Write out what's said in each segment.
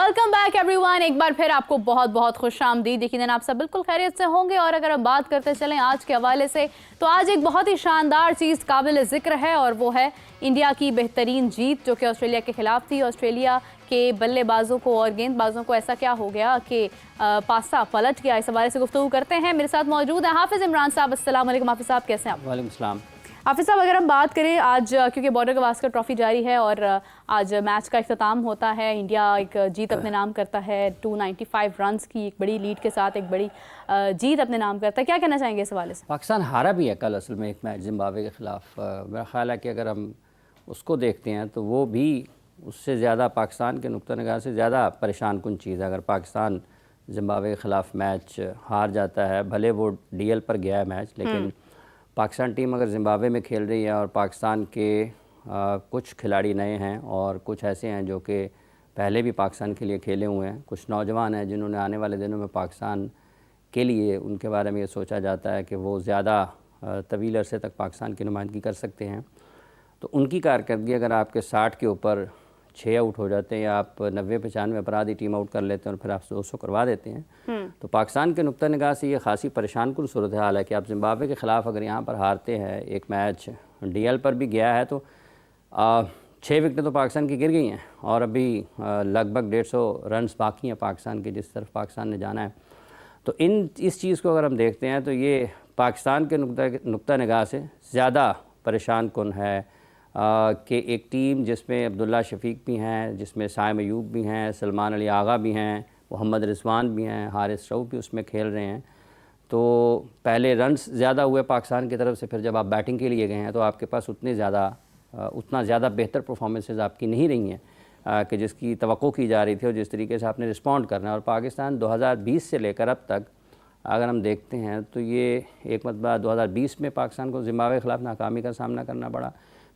Welcome back everyone. एक बार फिर आपको बहुत बहुत खुशामदीद। यकीनन आप सब बिल्कुल खैरियत से होंगे। और अगर हम बात करते चलें आज के हवाले से, तो आज एक बहुत ही शानदार चीज़ काबिल ज़िक्र है और वो है इंडिया की बेहतरीन जीत जो कि ऑस्ट्रेलिया के खिलाफ थी। ऑस्ट्रेलिया के बल्लेबाजों को और गेंदबाजों को ऐसा क्या हो गया कि पासा पलट गया, इस हवाले से गुफ्तगू करते हैं। मेरे साथ मौजूद है हाफिज़ इमरान साहब। अस्सलाम वालेकुम हाफिज़ साहब, कैसे हैं आप? वालेकुम सलाम। हाफिज़ साहब, अगर हम बात करें आज, क्योंकि बॉर्डर गवास्कर ट्रॉफी जारी है और आज मैच का इख्तिताम होता है, इंडिया एक जीत अपने नाम करता है 295 रन्स की एक बड़ी लीड के साथ, एक बड़ी जीत अपने नाम करता है। क्या कहना चाहेंगे इस हवाले से? पाकिस्तान हारा भी है कल असल में एक मैच जिम्बाब्वे के ख़िलाफ़। मेरा ख्याल है कि अगर हम उसको देखते हैं तो वो भी उससे ज़्यादा पाकिस्तान के नुक्ता निगाह से ज़्यादा परेशान कुन चीज़ है। अगर पाकिस्तान जिम्बाब्वे के ख़िलाफ़ मैच हार जाता है, भले वो DL पर गया है मैच, लेकिन पाकिस्तान टीम अगर जिम्बाब्वे में खेल रही है और पाकिस्तान के कुछ खिलाड़ी नए हैं और कुछ ऐसे हैं जो कि पहले भी पाकिस्तान के लिए खेले हुए हैं, कुछ नौजवान हैं जिन्होंने आने वाले दिनों में पाकिस्तान के लिए उनके बारे में ये सोचा जाता है कि वो ज़्यादा तवील अरसे तक पाकिस्तान की नुमाइंदगी कर सकते हैं, तो उनकी कारकर्दगी अगर आपके 60 के ऊपर 6 आउट हो जाते हैं या आप 90-95 अपराधी टीम आउट कर लेते हैं और फिर आप 200 करवा देते हैं, तो पाकिस्तान के नुक्ता निगाह से ये खासी परेशान कुल सूरत हाल है कि आप जिम्बाब्वे के ख़िलाफ़ अगर यहाँ पर हारते हैं, एक मैच DL पर भी गया है तो 6 विकेटें तो पाकिस्तान की गिर गई हैं और अभी लगभग 150 रन्स बाकी हैं पाकिस्तान के, जिस तरफ पाकिस्तान ने जाना है। तो इस चीज़ को अगर हम देखते हैं तो ये पाकिस्तान के नुक्ता निगाह से ज़्यादा परेशान कुन है कि एक टीम जिसमें अब्दुल्ला शफीक भी हैं, जिसमें साइम अयूब भी हैं, सलमान अली आगा भी हैं, मोहम्मद रिजवान भी हैं, हारिस रऊफ़ भी उसमें खेल रहे हैं। तो पहले रन्स ज़्यादा हुए पाकिस्तान की तरफ से, फिर जब आप बैटिंग के लिए गए हैं तो आपके पास उतना ज़्यादा बेहतर परफॉर्मेंसेस आपकी नहीं रही हैं कि जिसकी तवक्को की जा रही थी और जिस तरीके से आपने रिस्पॉन्ड करना है। और पाकिस्तान 2020 से लेकर अब तक अगर हम देखते हैं तो ये एक मरतबा 2020 में पाकिस्तान को जिम्बाब्वे के ख़िलाफ़ नाकामी का सामना करना पड़ा,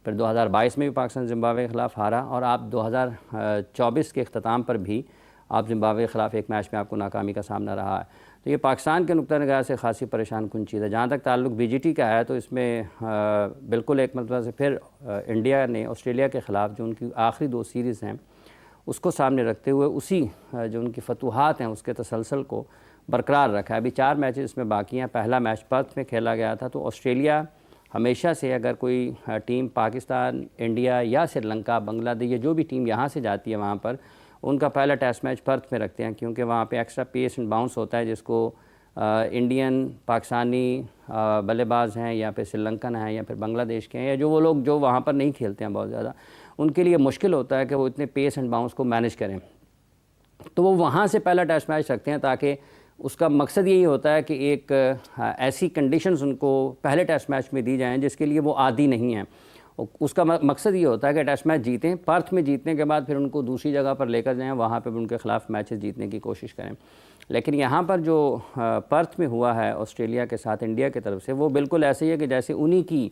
फिर 2022 में भी पाकिस्तान जिम्बाब्वे के ख़िलाफ़ हारा और आप 2024 के अख्ताम पर भी आप जिम्बाब्वे के ख़िलाफ़ एक मैच में आपको नाकामी का सामना रहा है। तो ये पाकिस्तान के नुक्ता निगाह से खासी परेशान कुन चीज़ है। जहाँ तक ताल्लुक़ BGT का है तो इसमें बिल्कुल एक मतलब से फिर इंडिया ने ऑस्ट्रेलिया के ख़िलाफ़ जो उनकी आखिरी 2 सीरीज़ हैं उसको सामने रखते हुए उसी जो उनकी फतूहात हैं उसके तसलसल को बरकरार रखा है। अभी 4 मैचेस इसमें बाकी हैं। पहला मैच पर्थ में खेला गया था। तो ऑस्ट्रेलिया हमेशा से अगर कोई टीम पाकिस्तान, इंडिया या श्रीलंका, बांग्लादेश या जो भी टीम यहाँ से जाती है वहाँ पर उनका पहला टेस्ट मैच पर्थ में रखते हैं, क्योंकि वहाँ पे एक्स्ट्रा पेस एंड बाउंस होता है जिसको इंडियन, पाकिस्तानी बल्लेबाज हैं या फिर श्रीलंकन हैं या फिर बांग्लादेश के हैं या जो वो लोग जो वहाँ पर नहीं खेलते हैं बहुत ज़्यादा, उनके लिए मुश्किल होता है कि वो इतने पेस एंड बाउंस को मैनेज करें। तो वो वहाँ से पहला टेस्ट मैच रखते हैं ताकि उसका मकसद यही होता है कि एक ऐसी कंडीशंस उनको पहले टेस्ट मैच में दी जाएं जिसके लिए वो आदी नहीं हैं। उसका मकसद ये होता है कि टेस्ट मैच जीतें, पर्थ में जीतने के बाद फिर उनको दूसरी जगह पर लेकर जाएं, वहाँ पे उनके ख़िलाफ़ मैचेस जीतने की कोशिश करें। लेकिन यहाँ पर जो पर्थ में हुआ है ऑस्ट्रेलिया के साथ इंडिया की तरफ से, वो बिल्कुल ऐसे ही है कि जैसे उन्हीं की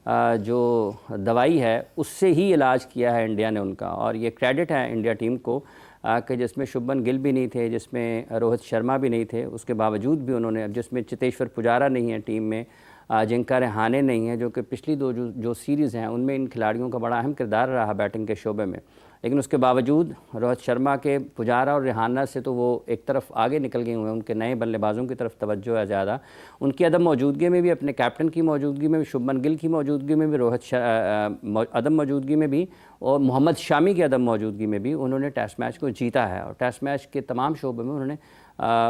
जो दवाई है उससे ही इलाज किया है इंडिया ने उनका। और ये क्रेडिट है इंडिया टीम को कि जिसमें शुभमन गिल भी नहीं थे, जिसमें रोहित शर्मा भी नहीं थे, उसके बावजूद भी उन्होंने, अब जिसमें चेतेश्वर पुजारा नहीं है टीम में, अजिंक्य रहाणे नहीं है, जो कि पिछली 2 जो सीरीज़ हैं उनमें इन खिलाड़ियों का बड़ा अहम किरदार रहा बैटिंग के शोबे में, लेकिन उसके बावजूद रोहित शर्मा के, पुजारा और रहाना से तो वो एक तरफ आगे निकल गए हुए हैं, उनके नए बल्लेबाजों की तरफ तवज्जो है ज़्यादा। उनकी अदम मौजूदगी में भी, अपने कैप्टन की मौजूदगी में भी, शुभमन गिल की मौजूदगी में भी, अदम मौजूदगी में भी और मोहम्मद शामी की अदम मौजूदगी में भी उन्होंने टेस्ट मैच को जीता है। और टेस्ट मैच के तमाम शोबे में उन्होंने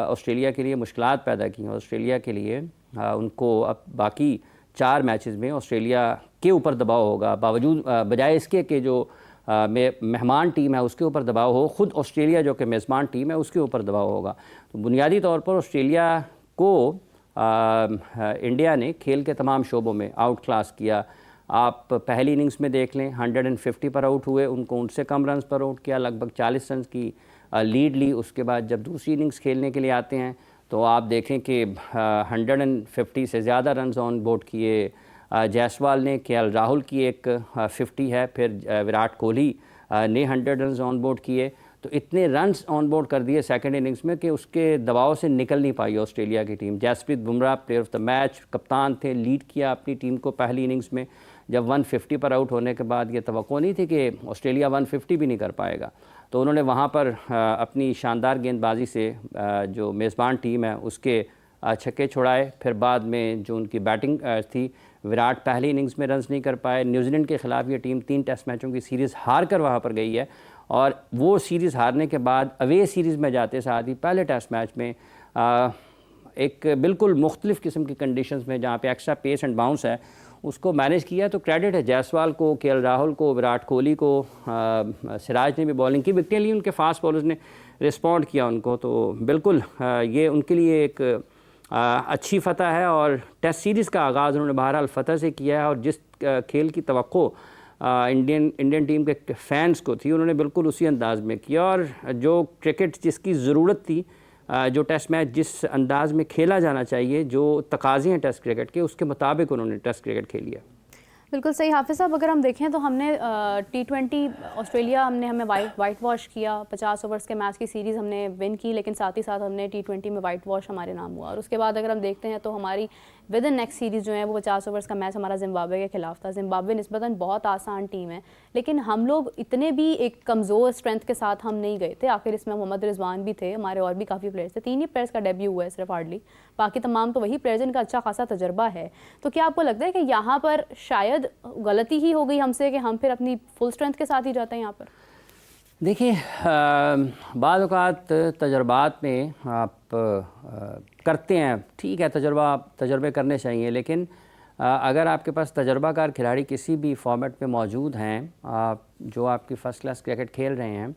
ऑस्ट्रेलिया के लिए मुश्किलात पैदा की हैं। ऑस्ट्रेलिया के लिए उनको अब बाकी 4 मैचेस में ऑस्ट्रेलिया के ऊपर दबाव होगा, बावजूद बजाय इसके कि जो मेहमान टीम है उसके ऊपर दबाव हो, ख़ुद ऑस्ट्रेलिया जो कि मेज़बान टीम है उसके ऊपर दबाव होगा। तो बुनियादी तौर पर ऑस्ट्रेलिया को इंडिया ने खेल के तमाम शोबों में आउट क्लास किया। आप पहली इनिंग्स में देख लें 150 पर आउट हुए, उनको उनसे कम रन्स पर आउट किया, लगभग 40 रन की लीड ली। उसके बाद जब दूसरी इनिंग्स खेलने के लिए आते हैं तो आप देखें कि 150 से ज़्यादा रन्स ऑन बोर्ड किए जायसवाल ने, KL राहुल की एक 50 है, फिर विराट कोहली ने 100 रन्स ऑन बोर्ड किए। तो इतने रन्स ऑन बोर्ड कर दिए सेकंड इनिंग्स में कि उसके दबाव से निकल नहीं पाई ऑस्ट्रेलिया की टीम। Jasprit Bumrah player of the match, कप्तान थे, लीड किया अपनी टीम को पहली इनिंग्स में। जब 150 पर आउट होने के बाद ये तवक्को नहीं थी कि ऑस्ट्रेलिया 150 भी नहीं कर पाएगा, तो उन्होंने वहाँ पर अपनी शानदार गेंदबाजी से जो मेज़बान टीम है उसके छक्के छुड़ाए। फिर बाद में जो उनकी बैटिंग थी, विराट पहली इनिंग्स में रन्स नहीं कर पाए। न्यूजीलैंड के ख़िलाफ़ ये टीम 3 टेस्ट मैचों की सीरीज़ हार कर वहाँ पर गई है, और वो सीरीज़ हारने के बाद अवे सीरीज़ में जाते साथ ही पहले टेस्ट मैच में एक बिल्कुल मुख्तलिफ़ किस्म की कंडीशंस में जहाँ पे एक्स्ट्रा पेस एंड बाउंस है उसको मैनेज किया। तो क्रेडिट है जायसवाल को, केएल राहुल को, विराट कोहली को, सिराज ने भी बॉलिंग की विकेटें ली, उनके फास्ट बॉलर्स ने रिस्पॉन्ड किया उनको। तो बिल्कुल ये उनके लिए एक अच्छी फ़तह है, और टेस्ट सीरीज़ का आगाज़ उन्होंने बहरहाल फ़तह से किया है, और जिस खेल की तवक्को इंडियन टीम के फैंस को थी उन्होंने बिल्कुल उसी अंदाज़ में किया। और जो क्रिकेट जिसकी ज़रूरत थी, जो टेस्ट मैच जिस अंदाज़ में खेला जाना चाहिए, जो तकाज़े हैं टेस्ट क्रिकेट के, उसके मुताबिक उन्होंने टेस्ट क्रिकेट खेली है। बिल्कुल सही हाफिज़ साहब। अगर हम देखें तो हमने T20 ऑस्ट्रेलिया हमें वाइट वॉश किया, 50 ओवर्स के मैच की सीरीज़ हमने विन की, लेकिन साथ ही साथ हमने T20 में वाइट वॉश हमारे नाम हुआ। और उसके बाद अगर हम देखते हैं तो हमारी विद इन नेक्स्ट सीरीज़ जो है वो 50 ओवर्स का मैच हमारा जिम्बाब्वे के खिलाफ था। जिम्बाब्वे निस्बतन बहुत आसान टीम है, लेकिन हम लोग इतने भी एक कमज़ोर स्ट्रेंथ के साथ हम नहीं गए थे। आखिर इसमें मोहम्मद रिजवान भी थे, हमारे और भी काफ़ी प्लेयर्स थे, 3 ही प्लेयर्स का डेब्यू हुआ है सिर्फ हार्डली, बाकी तमाम तो वही प्लेयर्स जिनका अच्छा खासा तजर्बा है। तो क्या आपको लगता है कि यहाँ पर शायद गलती ही हो गई हमसे कि हम फिर अपनी फुल स्ट्रेंथ के साथ ही जाते हैं यहाँ पर? देखिए, बाद औक़ात तजर्बात में आप करते हैं, ठीक है, तजर्बे करने चाहिए, लेकिन अगर आपके पास तजर्बाकार खिलाड़ी किसी भी फॉर्मेट में मौजूद हैं, जो आपकी फ़र्स्ट क्लास क्रिकेट खेल रहे हैं,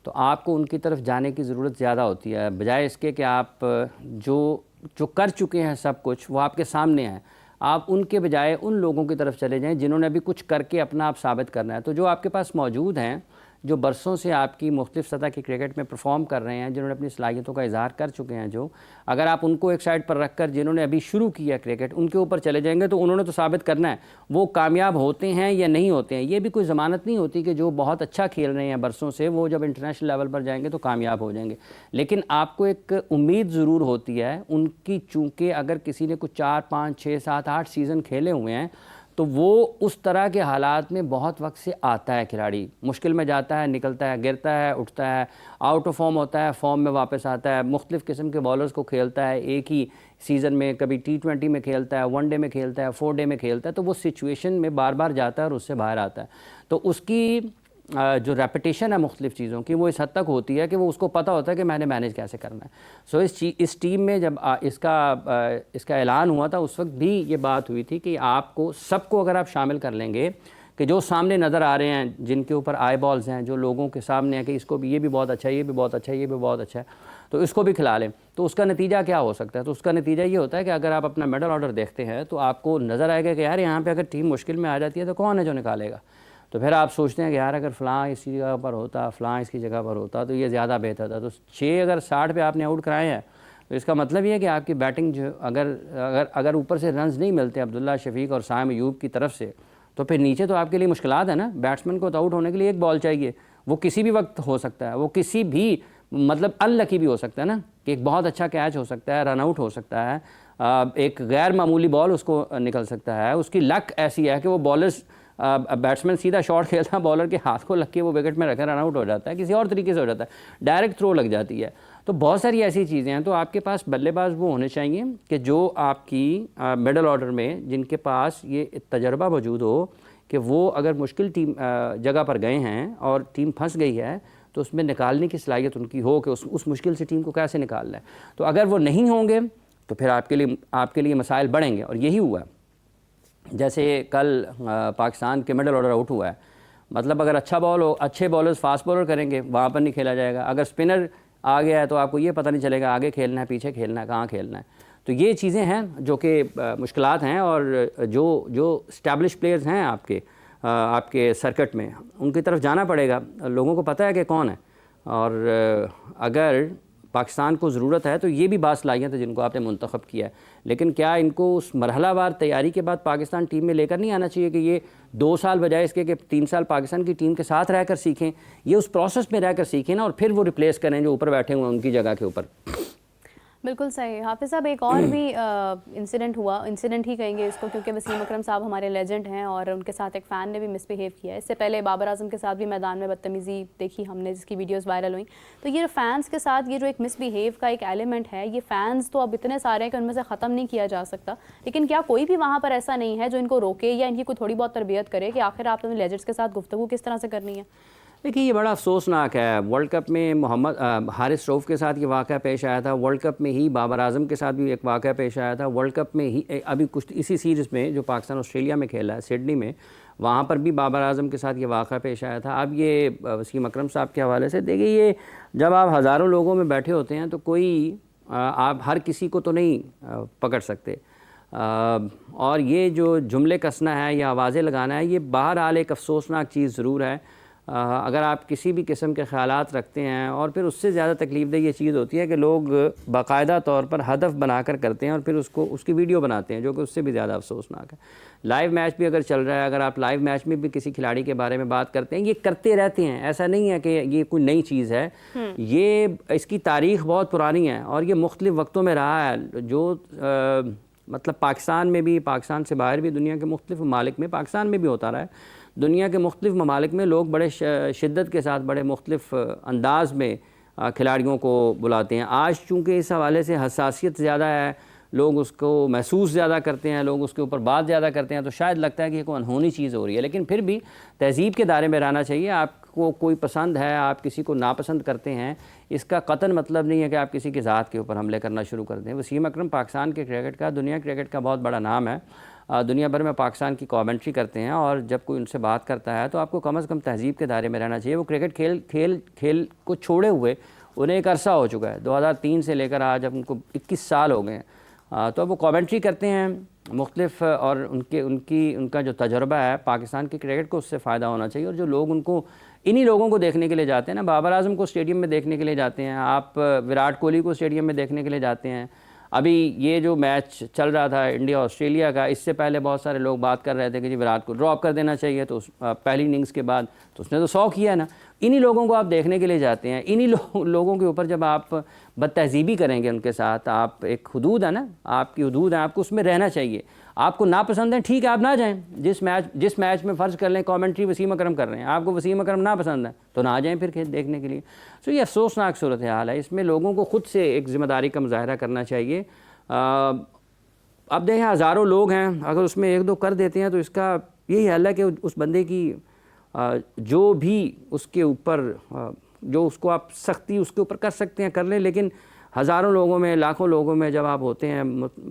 तो आपको उनकी तरफ जाने की ज़रूरत ज़्यादा होती है, बजाय इसके कि आप जो कर चुके हैं सब कुछ वो आपके सामने है, आप उनके बजाय उन लोगों की तरफ चले जाएं जिन्होंने अभी कुछ करके अपना आप साबित करना है। तो जो आपके पास मौजूद हैं, जो बरसों से आपकी मुख्तलिफ सतह की क्रिकेट में परफॉर्म कर रहे हैं, जिन्होंने अपनी सलाहियतों का इजहार कर चुके हैं, जो अगर आप उनको एक साइड पर रख कर जिन्होंने अभी शुरू किया क्रिकेट उनके ऊपर चले जाएंगे, तो उन्होंने तो साबित करना है वो कामयाब होते हैं या नहीं होते हैं। ये भी कोई ज़मानत नहीं होती कि जो बहुत अच्छा खेल रहे हैं बरसों से, वो जब इंटरनेशनल लेवल पर जाएंगे तो कामयाब हो जाएंगे। लेकिन आपको एक उम्मीद ज़रूर होती है उनकी, चूँकि अगर किसी ने कुछ 4, 5, 6, 7, 8 सीज़न खेले हुए हैं, तो वो उस तरह के हालात में बहुत वक्त से आता है खिलाड़ी, मुश्किल में जाता है, निकलता है, गिरता है, उठता है, आउट ऑफ फॉर्म होता है, फॉर्म में वापस आता है, मुख्तलिफ़ किस्म के बॉलर्स को खेलता है एक ही सीज़न में, कभी T20 में खेलता है, 1 डे में खेलता है, 4 डे में खेलता है, तो वो सिचुएशन में बार बार जाता है और उससे बाहर आता है। तो उसकी जो रेपिटेशन है मुख्तलिफ़ चीज़ों की, वो इस हद तक होती है कि वो उसको पता होता है कि मैंने मैनेज कैसे करना है। सो इस टीम में जब इसका ऐलान हुआ था, उस वक्त भी ये बात हुई थी कि आपको सबको अगर आप शामिल कर लेंगे कि जो सामने नज़र आ रहे हैं, जिनके ऊपर आई बॉल्स हैं, जो लोगों के सामने है कि इसको भी, ये भी बहुत अच्छा है, ये भी बहुत अच्छा है, ये भी बहुत अच्छा है, तो इसको भी खिला लें, तो उसका नतीजा क्या हो सकता है? तो उसका नतीजा ये होता है कि अगर आप अपना मेडल ऑर्डर देखते हैं तो आपको नज़र आएगा कि यार यहाँ पर अगर टीम मुश्किल में आ जाती है तो कौन है जो निकालेगा। तो फिर आप सोचते हैं कि यार अगर फ़लाँ इसी जगह पर होता, फ़लाँ इसकी जगह पर होता तो ये ज़्यादा बेहतर था। तो 6 अगर 60 पे आपने आउट कराए हैं, तो इसका मतलब ये है कि आपकी बैटिंग जो अगर ऊपर से रन्स नहीं मिलते अब्दुल्ला शफीक और साइम अयूब की तरफ से, तो फिर नीचे तो आपके लिए मुश्किलात है ना। बैट्समैन को तो आउट होने के लिए एक बॉल चाहिए, वो किसी भी वक्त हो सकता है, वो किसी भी मतलब अनलकी भी हो सकता है ना, कि एक बहुत अच्छा कैच हो सकता है, रन आउट हो सकता है, एक गैर मामूली बॉल उसको निकल सकता है, उसकी लक ऐसी है कि वो बॉलर्स बैट्समैन सीधा शॉट खेलता है, बॉलर के हाथ को लग के वो विकेट में रखकर रन आउट हो जाता है, किसी और तरीके से हो जाता है, डायरेक्ट थ्रो लग जाती है। तो बहुत सारी ऐसी चीज़ें हैं। तो आपके पास बल्लेबाज वो होने चाहिए कि जो आपकी मिडल ऑर्डर में जिनके पास ये तजर्बा मौजूद हो कि वो अगर मुश्किल टीम जगह पर गए हैं और टीम फंस गई है, तो उसमें निकालने की सलाहियत उनकी हो कि उस मुश्किल से टीम को कैसे निकालना है। तो अगर वो नहीं होंगे तो फिर आपके लिए मसाइल बढ़ेंगे, और यही हुआ। जैसे कल पाकिस्तान के मिडल ऑर्डर आउट हुआ है, मतलब अगर अच्छा बॉल हो, अच्छे बॉलर्स फास्ट बॉलर करेंगे, वहाँ पर नहीं खेला जाएगा। अगर स्पिनर आ गया है तो आपको ये पता नहीं चलेगा आगे खेलना है, पीछे खेलना है, कहाँ खेलना है। तो ये चीज़ें हैं जो कि मुश्किलात हैं, और जो स्टैब्लिश प्लेयर्स हैं आपके सर्किट में, उनकी तरफ जाना पड़ेगा। लोगों को पता है कि कौन है, और अगर पाकिस्तान को ज़रूरत है तो ये भी बात सलाहियत है जिनको आपने मुंतखब किया है। लेकिन क्या इनको उस मरहलावार तैयारी के बाद पाकिस्तान टीम में लेकर नहीं आना चाहिए कि ये 2 साल बजाय इसके कि 3 साल पाकिस्तान की टीम के साथ रहकर सीखें, ये उस प्रोसेस में रहकर सीखें ना, और फिर वो रिप्लेस करें जो ऊपर बैठे हुए हैं उनकी जगह के ऊपर। बिल्कुल सही। हाफिज़ साहब, एक और भी इंसिडेंट हुआ, इंसिडेंट ही कहेंगे इसको, क्योंकि वसीम अकरम साहब हमारे लेजेंड हैं और उनके साथ एक फ़ैन ने भी मिसबिहेव किया है। इससे पहले बाबर आजम के साथ भी मैदान में बदतमीज़ी देखी हमने, जिसकी वीडियोस वायरल हुई। तो ये फ़ैन्स के साथ ये जो एक मिसबिहेव का एक एलिमेंट है, ये फ़ैन्स तो अब इतने सारे हैं कि उनमें से ख़त्म नहीं किया जा सकता, लेकिन क्या कोई भी वहाँ पर ऐसा नहीं है जो इनको रोके या इनकी कोई थोड़ी बहुत तरबियत करे कि आखिर आपने लेजेंड्स के साथ गुफ्तगू किस तरह से करनी है? देखिए, ये बड़ा अफसोसनाक है। वर्ल्ड कप में मोहम्मद हारिस रऊफ़ के साथ ये वाक़या पेश आया था। वर्ल्ड कप में ही बाबर आज़म के साथ भी एक वाक़या पेश आया था। वर्ल्ड कप में ही अभी कुछ इसी सीरीज़ में जो पाकिस्तान ऑस्ट्रेलिया में खेला है सिडनी में, वहाँ पर भी बाबर आज़म के साथ ये वाक़या पेश आया था। अब ये वसीम अकरम साहब के हवाले से देखिए, ये जब आप हज़ारों लोगों में बैठे होते हैं तो कोई आप हर किसी को तो नहीं पकड़ सकते। और ये जो जुमले कसना है या आवाज़ें लगाना है, ये बहरहाल एक अफसोसनाक चीज़ ज़रूर है। अगर आप किसी भी किस्म के ख़यालात रखते हैं, और फिर उससे ज़्यादा तकलीफ़देह ये चीज़ होती है कि लोग बाकायदा तौर पर हदफ बनाकर करते हैं और फिर उसकी वीडियो बनाते हैं, जो कि उससे भी ज़्यादा अफसोसनाक है। लाइव मैच भी अगर चल रहा है, अगर आप लाइव मैच में भी किसी खिलाड़ी के बारे में बात करते हैं, ये करते रहते हैं, ऐसा नहीं है कि ये कोई नई चीज़ है। ये इसकी तारीख़ बहुत पुरानी है और ये मुख्तलिफ़ वक्तों में रहा है। जो मतलब पाकिस्तान में भी, पाकिस्तान से बाहर भी, दुनिया के मुख्तलिफ़ ममालिक में, पाकिस्तान में भी होता रहा है। दुनिया के मुख्तलिफ़ ममालिक में लोग बड़े शिद्दत के साथ, बड़े मुख्तलिफ़ अंदाज़ में खिलाड़ियों को बुलाते हैं। आज चूँकि इस हवाले से हसासियत ज़्यादा है, लोग उसको महसूस ज़्यादा करते हैं, लोग उसके ऊपर बात ज़्यादा करते हैं, तो शायद लगता है कि ये कोई अनहोनी चीज़ हो रही है। लेकिन फिर भी तहज़ीब के दायरे में रहना चाहिए। आपको कोई पसंद है, आप किसी को नापसंद करते हैं, इसका कतन मतलब नहीं है कि आप किसी की ज़ात के ऊपर हमले करना शुरू कर दें। वसीम अकरम पाकिस्तान के क्रिकेट का, दुनिया क्रिकेट का बहुत बड़ा नाम है। दुनिया भर में पाकिस्तान की कमेंट्री करते हैं, और जब कोई उनसे बात करता है तो आपको कम से कम तहज़ीब के दायरे में रहना चाहिए। वो क्रिकेट खेल को छोड़े हुए उन्हें एक अरसा हो चुका है, 2003 से लेकर आज अब उनको 21 साल हो गए हैं। तो वो कमेंट्री करते हैं मुख्तलिफ़, और उनका जो तजर्बा है पाकिस्तान के क्रिकेट को, उससे फ़ायदा होना चाहिए। और जो लोग उनको, इन्हीं लोगों को देखने के लिए जाते हैं ना, बाबर आज़म को स्टेडियम में देखने के लिए जाते हैं, आप विराट कोहली को स्टेडियम में देखने के लिए जाते हैं। अभी ये जो मैच चल रहा था इंडिया ऑस्ट्रेलिया का, इससे पहले बहुत सारे लोग बात कर रहे थे कि जी विराट को ड्रॉप कर देना चाहिए, तो पहली इनिंग्स के बाद तो उसने तो 100 किया ना। इन्हीं लोगों को आप देखने के लिए जाते हैं। इन्हीं लोगों के ऊपर जब आप बदतहज़ीबी करेंगे उनके साथ, आप एक हदूद है ना, आपकी हदूद है, आपको उसमें रहना चाहिए। आपको नापसंद है, ठीक है, आप ना जाएं। जिस मैच में फ़र्ज़ कर लें कमेंट्री वसीम अकरम कर रहे हैं, आपको वसीम अकरम ना पसंद है तो ना जाएं फिर देखने के लिए। तो ये अफसोसनाक सूरत हाल है। इसमें लोगों को ख़ुद से एक ज़िम्मेदारी का मुज़ाहरा करना चाहिए। अब देखें, हज़ारों लोग हैं, अगर उसमें एक दो कर देते हैं तो इसका यही हल है कि उस बंदे की जो भी उसके ऊपर जो उसको आप सख्ती उसके ऊपर कर सकते हैं कर लें। लेकिन हज़ारों लोगों में, लाखों लोगों में जब आप होते हैं,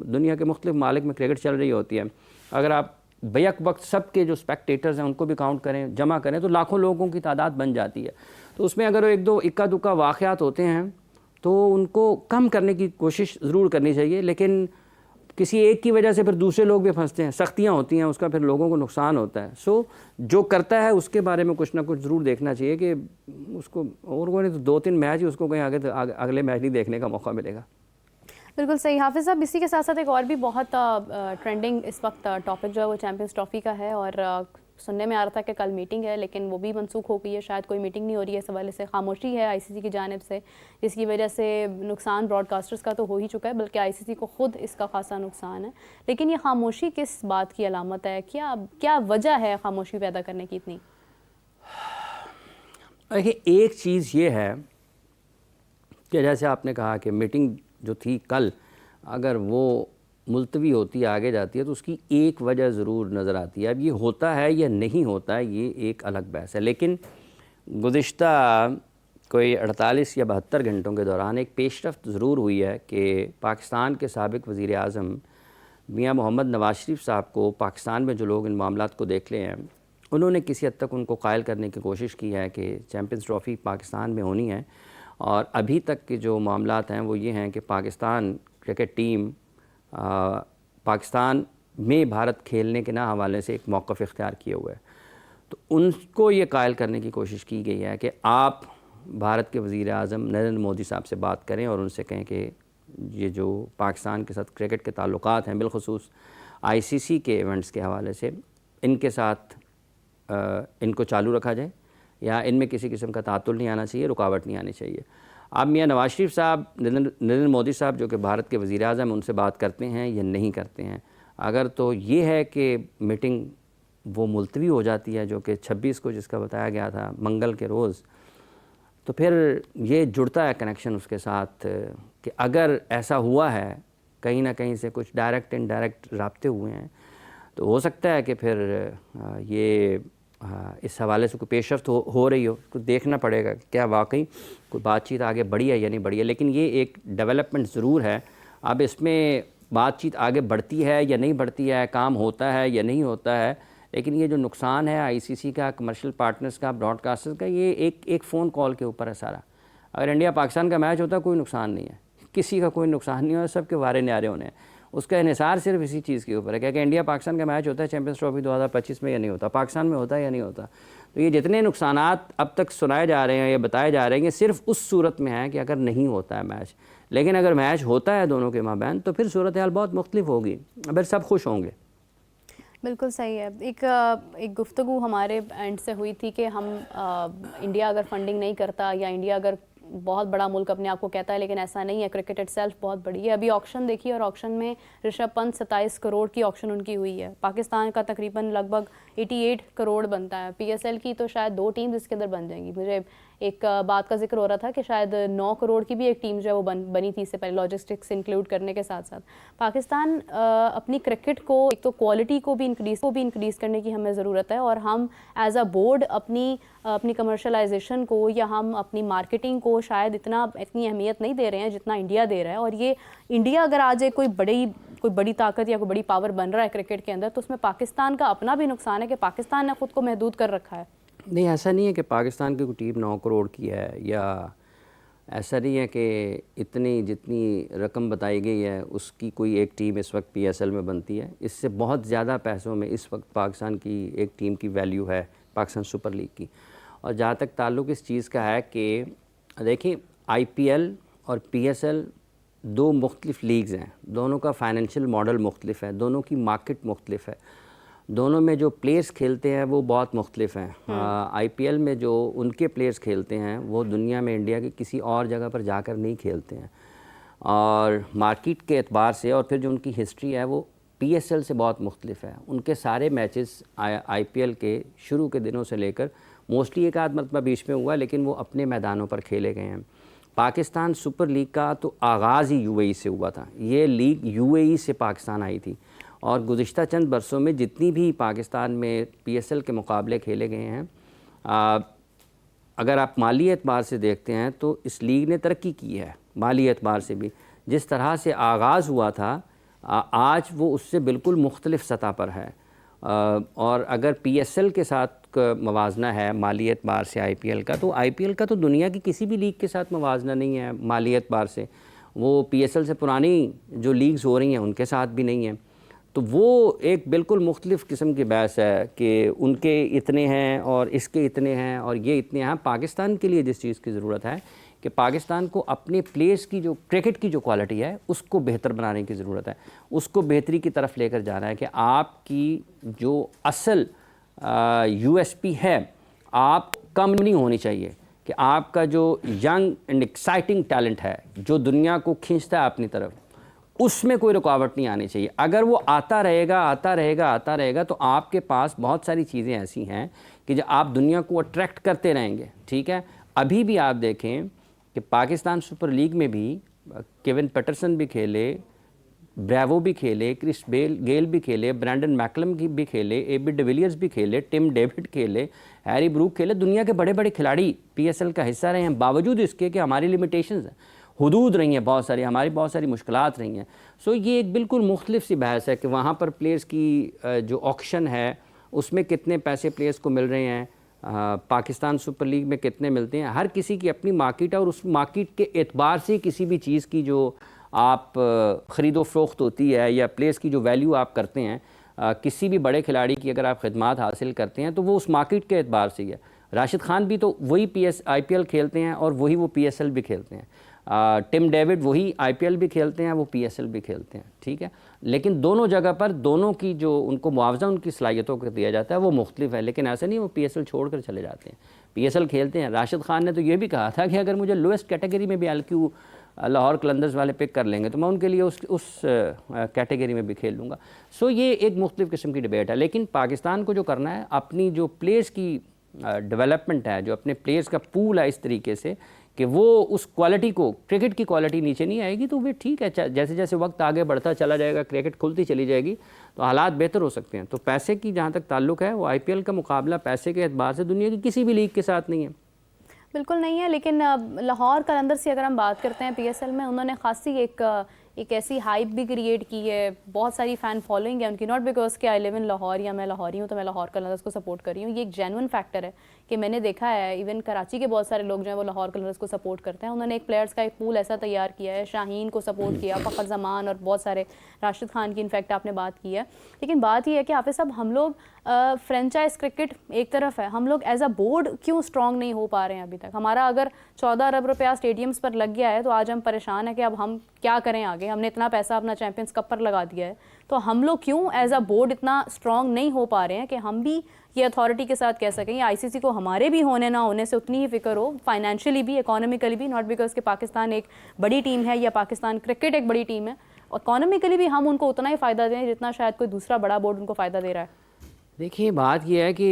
दुनिया के मुख्तलिफ़ मालिक में क्रिकेट चल रही होती है, अगर आप बैक वक्त सब के जो स्पेक्टेटर्स हैं उनको भी काउंट करें, जमा करें, तो लाखों लोगों की तादाद बन जाती है। तो उसमें अगर एक दो इक्का दुक्का वाक़यात होते हैं तो उनको कम करने की कोशिश ज़रूर करनी चाहिए। लेकिन किसी एक की वजह से फिर दूसरे लोग भी फंसते हैं, सख्तियाँ होती हैं, उसका फिर लोगों को नुकसान होता है। सो जो करता है उसके बारे में कुछ ना कुछ ज़रूर देखना चाहिए कि उसको, और कोई नहीं तो 2-3 मैच ही उसको कहीं अगले मैच नहीं देखने का मौका मिलेगा। बिल्कुल सही। हाफिज़ साहब, इसी के साथ साथ एक और भी बहुत ट्रेंडिंग इस वक्त टॉपिक जो है वो चैम्पियंस ट्रॉफ़ी का है, और सुनने में आ रहा था कि कल मीटिंग है, लेकिन वो भी मनसूख हो गई है। शायद कोई मीटिंग नहीं हो रही है, इस हवाले से खामोशी है आईसीसी की जानिब से, जिसकी वजह से नुकसान ब्रॉडकास्टर्स का तो हो ही चुका है, बल्कि आईसीसी को ख़ुद इसका खासा नुकसान है। लेकिन ये खामोशी किस बात की अलामत है? क्या वजह है खामोशी पैदा करने की इतनी? देखिए, एक चीज़ ये है कि जैसे आपने कहा कि मीटिंग जो थी कल, अगर वो मुलतवी होती है, आगे जाती है, तो उसकी एक वजह ज़रूर नज़र आती है। अब ये होता है या नहीं होता है, ये एक अलग बहस है। लेकिन गुज़िश्ता कोई 48 या 72 घंटों के दौरान एक पेशरफ्त ज़रूर हुई है कि पाकिस्तान के साबिक़ वज़ीर आज़म मियाँ मोहम्मद नवाज़ शरीफ साहब को, पाकिस्तान में जो लोग इन मामलात को देख रहे हैं, उन्होंने किसी हद तक उनको कायल करने की कोशिश की है कि चैम्पियंस ट्रॉफ़ी पाकिस्तान में होनी है। और अभी तक के जो मामलात हैं वो ये हैं कि पाकिस्तान क्रिकेट टीम पाकिस्तान में भारत खेलने के ना हवाले से एक मौक़िफ़ इख्तियार किए हुए है। तो उनको ये कायल करने की कोशिश की गई है कि आप भारत के वज़ीर आज़म नरेंद्र मोदी साहब से बात करें और उनसे कहें कि ये जो पाकिस्तान के साथ क्रिकेट के ताल्लुकात हैं, बिलख़ुसूस आईसीसी के इवेंट्स के हवाले से, इनके साथ इनको चालू रखा जाए या इनमें किसी किस्म का तातुल नहीं आना चाहिए, रुकावट नहीं आनी चाहिए। आप मियाँ नवाज शरीफ साहब, नरेंद्र मोदी साहब जो कि भारत के वज़ीर आज़म, उनसे बात करते हैं या नहीं करते हैं? अगर तो ये है कि मीटिंग वो मुलतवी हो जाती है, जो कि 26 को जिसका बताया गया था मंगल के रोज़, तो फिर ये जुड़ता है कनेक्शन उसके साथ कि अगर ऐसा हुआ है, कहीं ना कहीं से कुछ डायरेक्ट इनडायरेक्ट राब्ते हुए हैं, तो हो सकता है कि फिर ये इस हवाले से कोई पेशरफ्त हो रही हो। तो देखना पड़ेगा क्या वाकई कोई बातचीत आगे बढ़ी है या नहीं बढ़ी है। लेकिन ये एक डेवलपमेंट ज़रूर है। अब इसमें बातचीत आगे बढ़ती है या नहीं बढ़ती है, काम होता है या नहीं होता है, लेकिन ये जो नुकसान है आईसीसी का, कमर्शियल पार्टनर्स का, ब्रॉडकास्टर्स का, ये एक फ़ोन कॉल के ऊपर है सारा। अगर इंडिया पाकिस्तान का मैच होता कोई नुकसान नहीं है, किसी का कोई नुकसान नहीं है, सबके वारे न्यारे होने हैं। उसका इन्हिसार सिर्फ इसी चीज़ के ऊपर है क्या कि इंडिया पाकिस्तान का मैच होता है चैंपियंस ट्रॉफी 2025 में या नहीं होता, पाकिस्तान में होता है या नहीं होता। तो ये जितने नुकसानात अब तक सुनाए जा रहे हैं या बताए जा रहे हैं, ये सिर्फ उस सूरत में है कि अगर नहीं होता है मैच। लेकिन अगर मैच होता है दोनों के माबैन तो फिर सूरत हाल बहुत मुख्तलिफ होगी, फिर सब खुश होंगे। बिल्कुल सही है। एक गुफ्तगू हमारे एंड से हुई थी कि हम इंडिया अगर फंडिंग नहीं करता या इंडिया अगर बहुत बड़ा मुल्क अपने आप को कहता है, लेकिन ऐसा नहीं है। क्रिकेट इटसेल्फ बहुत बड़ी है। अभी ऑक्शन देखिए, और ऑक्शन में ऋषभ पंत 27 करोड़ की ऑक्शन उनकी हुई है। पाकिस्तान का तकरीबन लगभग 88 करोड़ बनता है। पीएसएल की तो शायद 2 टीम्स इसके अंदर बन जाएंगी। मुझे एक बात का जिक्र हो रहा था कि शायद 9 करोड़ की भी एक टीम जो है वो बनी थी इससे पहले, लॉजिस्टिक्स इंक्लूड करने के साथ साथ। पाकिस्तान अपनी क्रिकेट को एक तो क्वालिटी को भी इंक्रीज़ करने की हमें ज़रूरत है, और हम एज अ बोर्ड अपनी कमर्शलाइजेशन को या हम अपनी मार्केटिंग को शायद इतनी अहमियत नहीं दे रहे हैं जितना इंडिया दे रहा है। और ये इंडिया अगर आज एक कोई बड़ी ताकत या कोई बड़ी पावर बन रहा है क्रिकेट के अंदर, तो उसमें पाकिस्तान का अपना भी नुकसान है कि पाकिस्तान ने खुद को महदूद कर रखा है। नहीं, ऐसा नहीं है कि पाकिस्तान की कोई टीम 9 करोड़ की है, या ऐसा नहीं है कि इतनी जितनी रकम बताई गई है उसकी कोई एक टीम इस वक्त पीएसएल में बनती है। इससे बहुत ज़्यादा पैसों में इस वक्त पाकिस्तान की एक टीम की वैल्यू है, पाकिस्तान सुपर लीग की। और जहाँ तक ताल्लुक़ इस चीज़ का है कि देखिए, आईपीएल और पीएसएल 2 मुख्तलिफ लीग्स हैं, दोनों का फाइनेंशियल मॉडल मुख्तलिफ है, दोनों की मार्केट मुख्तलिफ है, दोनों में जो प्लेयर्स खेलते हैं वो बहुत मुख्तलिफ हैं। आईपीएल में जो उनके प्लेयर्स खेलते हैं वो दुनिया में इंडिया की किसी और जगह पर जाकर नहीं खेलते हैं, और मार्केट के एतबार से, और फिर जो उनकी हिस्ट्री है वो पीएसएल से बहुत मुख्तलिफ है। उनके सारे मैचेस आईपीएल के शुरू के दिनों से लेकर मोस्टली एक आध मरतबा बीच में हुआ, लेकिन वो अपने मैदानों पर खेले गए हैं। पाकिस्तान सुपर लीग का तो आगाज़ ही यूएई से हुआ था। ये लीग यूएई से पाकिस्तान आई थी, और गुज़िश्ता चंद बरसों में जितनी भी पाकिस्तान में पीएसएल के मुकाबले खेले गए हैं, अगर आप माली एतबार से देखते हैं तो इस लीग ने तरक्की की है। माली एतबार से भी जिस तरह से आगाज़ हुआ था, आज वो उससे बिल्कुल मुख्तलिफ सतह पर है। और अगर पीएसएल के साथ मवाजना है माली एतबार से आईपीएल का, तो आईपीएल का तो दुनिया की किसी भी लीग के साथ मवाजना नहीं है माली एतबार से। वो पीएसएल से पुरानी जो लीग्स हो रही हैं उनके साथ भी नहीं है। तो वो एक बिल्कुल मुख्तलिफ़ किस्म की बहस है कि उनके इतने हैं और इसके इतने हैं और ये इतने हैं। पाकिस्तान के लिए जिस चीज़ की ज़रूरत है कि पाकिस्तान को अपने प्लेयर्स की जो क्रिकेट की जो क्वालिटी है उसको बेहतर बनाने की ज़रूरत है, उसको बेहतरी की तरफ लेकर जाना है कि आपकी जो असल यूएसपी है आप कम नहीं होनी चाहिए, कि आपका जो यंग एंड एक्साइटिंग टैलेंट है जो दुनिया को खींचता है अपनी तरफ, उसमें कोई रुकावट नहीं आनी चाहिए। अगर वो आता रहेगा तो आपके पास बहुत सारी चीज़ें ऐसी हैं कि जो आप दुनिया को अट्रैक्ट करते रहेंगे। ठीक है, अभी भी आप देखें कि पाकिस्तान सुपर लीग में भी केविन पैटरसन भी खेले, ब्रेवो भी खेले, क्रिस गेल भी खेले, ब्रैंडन मैकलम भी खेले, एबी डिविलियर्स भी खेले, टिम डेविड खेले, हैरी ब्रूक खेले। दुनिया के बड़े बड़े खिलाड़ी पीएसएल का हिस्सा रहे हैं, बावजूद इसके कि हमारी लिमिटेशंस हैं, हुदूद रही हैं बहुत सारी, हमारी बहुत सारी मुश्किलात रही हैं। सो ये एक बिल्कुल मुख्तलिफ सी बहस है कि वहाँ पर प्लेयर्स की जो ऑक्शन है उसमें कितने पैसे प्लेयर्स को मिल रहे हैं, पाकिस्तान सुपर लीग में कितने मिलते हैं। हर किसी की अपनी मार्केट है, और उस मार्केट के एतबार से किसी भी चीज़ की जो आप ख़रीदो फरोख्त होती है या प्लेयर्स की जो वैल्यू आप करते हैं, किसी भी बड़े खिलाड़ी की अगर आप खिदमात हासिल करते हैं तो वो उस मार्केट के एतबार से ही है। राशिद खान भी तो वही आईपीएल खेलते हैं और वही वो पीएसएल भी खेलते हैं। टिम डेविड वही आईपीएल भी खेलते हैं, वो पीएसएल भी खेलते हैं, ठीक है। लेकिन दोनों जगह पर दोनों की जो उनको मुआवजा उनकी सलाहियतों को दिया जाता है वो मुख्तलिफ है, लेकिन ऐसा नहीं वो पीएसएल छोड़कर चले जाते हैं, पीएसएल खेलते हैं। राशिद खान ने तो ये भी कहा था कि अगर मुझे लोएस्ट कैटेगरी में भी एलक्यू लाहौर कलंदर्स वाले पिक कर लेंगे तो मैं उनके लिए उस कैटेगरी में भी खेल लूँगा। सो ये एक मुख्तलिफ़ किस्म की डिबेट है, लेकिन पाकिस्तान को जो करना है अपनी जो प्लेयर्स की डेवलपमेंट है, जो अपने प्लेयर्स का पूल है इस तरीके से कि वो उस क्वालिटी को, क्रिकेट की क्वालिटी नीचे नहीं आएगी तो वे ठीक है, जैसे जैसे वक्त आगे बढ़ता चला जाएगा, क्रिकेट खुलती चली जाएगी तो हालात बेहतर हो सकते हैं। तो पैसे की जहाँ तक ताल्लुक है वो आईपीएल का मुकाबला पैसे के एतबार से दुनिया की किसी भी लीग के साथ नहीं है। बिल्कुल नहीं है, लेकिन लाहौर कलंदर्स की अगर हम बात करते हैं पीएसएल में, उन्होंने खासी एक ऐसी हाइप भी क्रिएट की है, बहुत सारी फ़ैन फॉलोइंग है उनकी, नॉट बिकॉज कि आई लिव इन लाहौर या मैं लाहौरी हूँ तो मैं लाहौर कलंदर्स को सपोर्ट कर रही हूँ। ये एक जेन्युइन फैक्टर है कि मैंने देखा है इवन कराची के बहुत सारे लोग जो हैं वो लाहौर कलंदर्स को सपोर्ट करते हैं। उन्होंने एक प्लेयर्स का एक पूल ऐसा तैयार किया है, शाहीन को सपोर्ट किया, फ़खर जमान और बहुत सारे, राशिद खान की इनफैक्ट आपने बात की है। लेकिन बात यह है कि हाफिज़ साहब, हम लोग फ्रेंचाइज क्रिकेट एक तरफ है, हम लोग एज अ बोर्ड क्यों स्ट्रॉन्ग नहीं हो पा रहे हैं अभी तक? हमारा अगर 14 अरब रुपया स्टेडियम्स पर लग गया है तो आज हम परेशान हैं कि अब हम क्या करें आगे। हमने इतना पैसा अपना चैंपियंस कप पर लगा दिया है, तो हम लोग क्यों एज अ बोर्ड इतना स्ट्रॉन्ग नहीं हो पा रहे हैं कि हम भी ये अथॉरिटी के साथ कह सकें, आईसीसी को हमारे भी होने ना होने से उतनी ही फिक्र हो, फाइनेंशियली भी, इकोनॉमिकली भी, नॉट बिकॉज कि पाकिस्तान एक बड़ी टीम है या पाकिस्तान क्रिकेट एक बड़ी टीम है, इकोनॉमिकली भी हम उनको उतना ही फ़ायदा दें जितना शायद कोई दूसरा बड़ा बोर्ड उनको फ़ायदा दे रहा है। देखिए बात यह है कि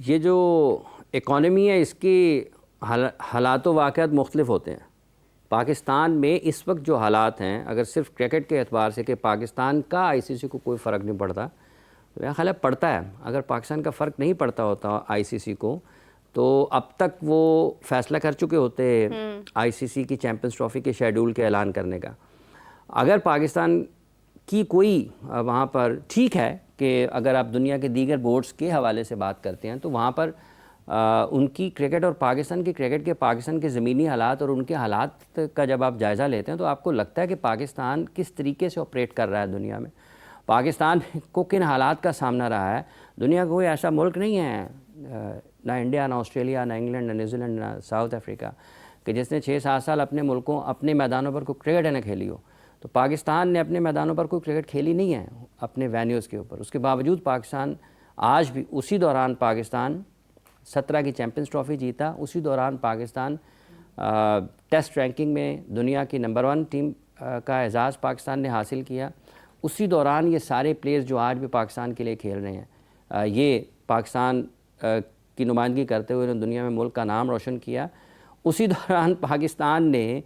ये जो इकॉनमी है इसकी हालात व वाक़यात मुख्तलिफ होते हैं। पाकिस्तान में इस वक्त जो हालात हैं, अगर सिर्फ क्रिकेट के एतबार से कि पाकिस्तान का आईसीसी को कोई फ़र्क नहीं पड़ता, तो मेरा ख्याल है पड़ता है। अगर पाकिस्तान का फ़र्क नहीं पड़ता होता आईसीसी को तो अब तक वो फ़ैसला कर चुके होते आईसीसी की चैम्पियंस ट्रॉफ़ी के शेड्यूल के ऐलान करने का। अगर पाकिस्तान की कोई वहाँ पर, ठीक है कि अगर आप दुनिया के दीगर बोर्ड्स के हवाले से बात करते हैं तो वहाँ पर उनकी क्रिकेट और पाकिस्तान की क्रिकेट के, पाकिस्तान के ज़मीनी हालात और उनके हालात का जब आप जायज़ा लेते हैं तो आपको लगता है कि पाकिस्तान किस तरीके से ऑपरेट कर रहा है दुनिया में, पाकिस्तान को किन हालात का सामना रहा है। दुनिया का कोई ऐसा मुल्क नहीं है, ना इंडिया, ना ऑस्ट्रेलिया, ना इंग्लैंड, ना न्यूजीलैंड, ना साउथ अफ्रीका, कि जिसने 6-7 साल अपने मुल्कों, अपने मैदानों पर कोई क्रिकेट न खेली हो। तो पाकिस्तान ने अपने मैदानों पर कोई क्रिकेट खेली नहीं है अपने वेन्यूज़ के ऊपर। उसके बावजूद पाकिस्तान आज भी, उसी दौरान पाकिस्तान 17 की चैम्पियंस ट्रॉफ़ी जीता, उसी दौरान पाकिस्तान टेस्ट रैंकिंग में दुनिया की नंबर 1 टीम का एजाज़ पाकिस्तान ने हासिल किया। उसी दौरान ये सारे प्लेयर्स जो आज भी पाकिस्तान के लिए खेल रहे हैं, ये पाकिस्तान की नुमाइंदगी करते हुए उन्होंने दुनिया में मुल्क का नाम रोशन किया। उसी दौरान पाकिस्तान ने,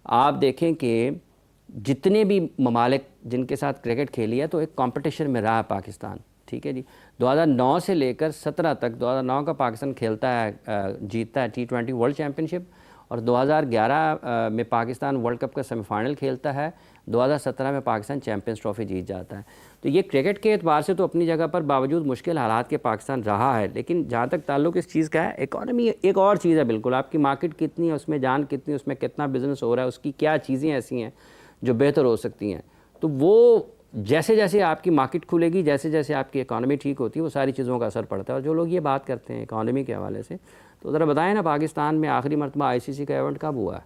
आप देखें कि जितने भी ममालिक जिनके साथ क्रिकेट खेली है तो एक कंपटीशन में रहा पाकिस्तान, ठीक है जी। 2009 से लेकर 17 तक, 2009 का पाकिस्तान खेलता है, जीतता है T20 वर्ल्ड चैम्पियनशिप, और 2011 में पाकिस्तान वर्ल्ड कप का सेमीफाइनल खेलता है, 2017 में पाकिस्तान चैम्पियंस ट्रॉफ़ी जीत जाता है। तो ये क्रिकेट के एतबार से तो अपनी जगह पर बावजूद मुश्किल हालात के पाकिस्तान रहा है, लेकिन जहाँ तक ताल्लुक़ इस चीज़ का है, इकॉनमी एक और चीज़ है बिल्कुल। आपकी मार्केट कितनी है, उसमें जान कितनी, उसमें कितना बिज़नेस हो रहा है, उसकी क्या चीज़ें ऐसी हैं जो बेहतर हो सकती हैं। तो वो जैसे जैसे आपकी मार्केट खुलेगी, जैसे जैसे आपकी इकॉनमी ठीक होती है, वो सारी चीज़ों का असर पड़ता है। और जो लोग ये बात करते हैं इकॉनमी के हवाले से, तो ज़रा बताएं ना, पाकिस्तान में आखिरी मरतबा आईसीसी का इवेंट कब हुआ है?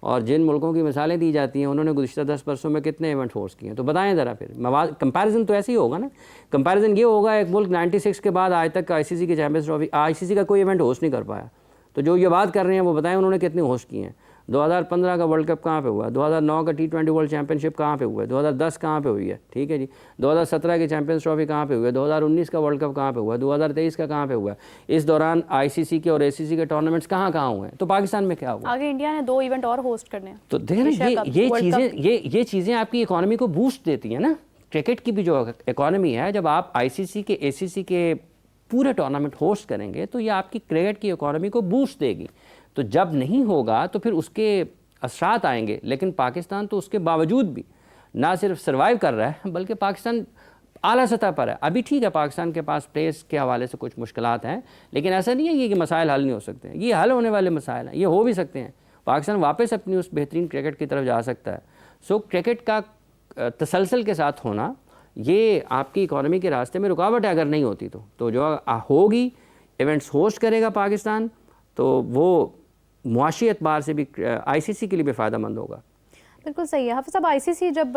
और जिन मुल्कों की मिसालें दी जाती हैं उन्होंने गुज़िश्ता 10 वर्षों में कितने इवेंट होस्ट किए हैं, तो बताएं ज़रा। फिर कंपैरिजन तो ऐसे ही होगा ना। कंपैरिजन ये होगा, एक मुल्क 96 के बाद आज तक आईसीसी की चैम्पियंस ट्रॉफी, आईसीसी का कोई इवेंट होस्ट नहीं कर पाया। तो जो ये बात कर रहे हैं वो बताएं उन्होंने कितने होस्ट किए हैं। 2015 का वर्ल्ड कप कहाँ पे हुआ है? 2009 का T20 वर्ल्ड चैम्पियनशिप कहाँ पे हुआ है? 2010 कहाँ पे हुई है? ठीक है जी। 2017 की चैम्पियंस ट्रॉफी कहाँ पे हुई है? 2019 का वर्ल्ड कप कहाँ पे हुआ है? 2023 का कहाँ पे हुआ है? इस दौरान आईसीसी के और एसीसी के टूर्नामेंट्स कहाँ कहाँ हुए हैं? तो पाकिस्तान में क्या हुआ? आगे इंडिया ने 2 इवेंट और होस्ट करने हैं। तो देखें ये चीज़ें आपकी इकॉनमी को बूस्ट देती हैं ना। क्रिकेट की भी जो इकॉनमी है, जब आप आईसीसी के, एसीसी के पूरे टूर्नामेंट होस्ट करेंगे तो ये आपकी क्रिकेट की इकॉनमी को बूस्ट देगी। तो जब नहीं होगा तो फिर उसके असरात आएंगे। लेकिन पाकिस्तान तो उसके बावजूद भी ना सिर्फ सर्वाइव कर रहा है, बल्कि पाकिस्तान आला सतह पर है। अभी ठीक है, पाकिस्तान के पास प्लेस के हवाले से कुछ मुश्किलात हैं, लेकिन ऐसा नहीं है ये कि मसाइल हल नहीं हो सकते हैं। ये हल होने वाले मसाइल हैं, ये हो भी सकते हैं। पाकिस्तान वापस अपनी उस बेहतरीन क्रिकेट की तरफ जा सकता है। सो क्रिकेट का तसलसल के साथ होना ये आपकी इकॉनमी के रास्ते में रुकावट है। अगर नहीं होती तो जो होगी, इवेंट्स होस्ट करेगा पाकिस्तान, तो वो मुआशी एतबार से भी आईसीसी के लिए भी फ़ायदेमंद होगा। बिल्कुल सही है। हाफिज़ साहब, आईसीसी जब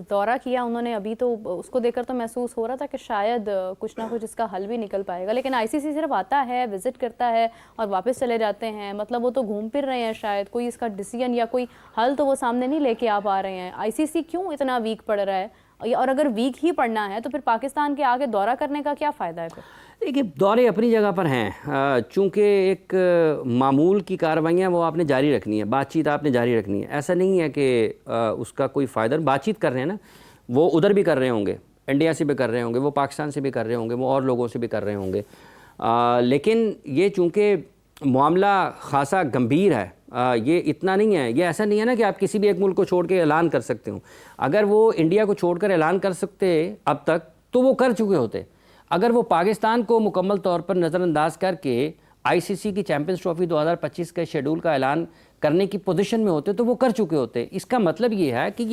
दौरा किया उन्होंने अभी, तो उसको देखकर तो महसूस हो रहा था कि शायद कुछ ना कुछ इसका हल भी निकल पाएगा, लेकिन आईसीसी सिर्फ आता है, विजिट करता है और वापस चले जाते हैं। मतलब वो तो घूम फिर रहे हैं, शायद कोई इसका डिसीजन या कोई हल तो वो सामने नहीं लेके आ पा रहे हैं। आईसीसी क्यों इतना वीक पड़ रहा है? और अगर वीक ही पड़ना है तो फिर पाकिस्तान के आगे दौरा करने का क्या फ़ायदा है फिर? देखिए, दौरे अपनी जगह पर हैं, चूँकि एक मामूल की कार्रवाइयाँ वो आपने जारी रखनी है, बातचीत आपने जारी रखनी है। ऐसा नहीं है कि उसका कोई फ़ायदा, बातचीत कर रहे हैं ना, वो उधर भी कर रहे होंगे, इंडिया से भी कर रहे होंगे, वो पाकिस्तान से भी कर रहे होंगे, वो और लोगों से भी कर रहे होंगे। लेकिन ये चूँकि मामला ख़ासा गंभीर है, ये इतना नहीं है, ये ऐसा नहीं है ना कि आप किसी भी एक मुल्क को छोड़ के ऐलान कर सकते हो। अगर वो इंडिया को छोड़कर ऐलान कर सकते अब तक, तो वो कर चुके होते। अगर वो पाकिस्तान को मुकम्मल तौर पर नज़रअंदाज करके आईसीसी की चैंपियंस ट्रॉफी 2025 के शेड्यूल का ऐलान करने की पोजीशन में होते, तो वो कर चुके होते। इसका मतलब ये है कि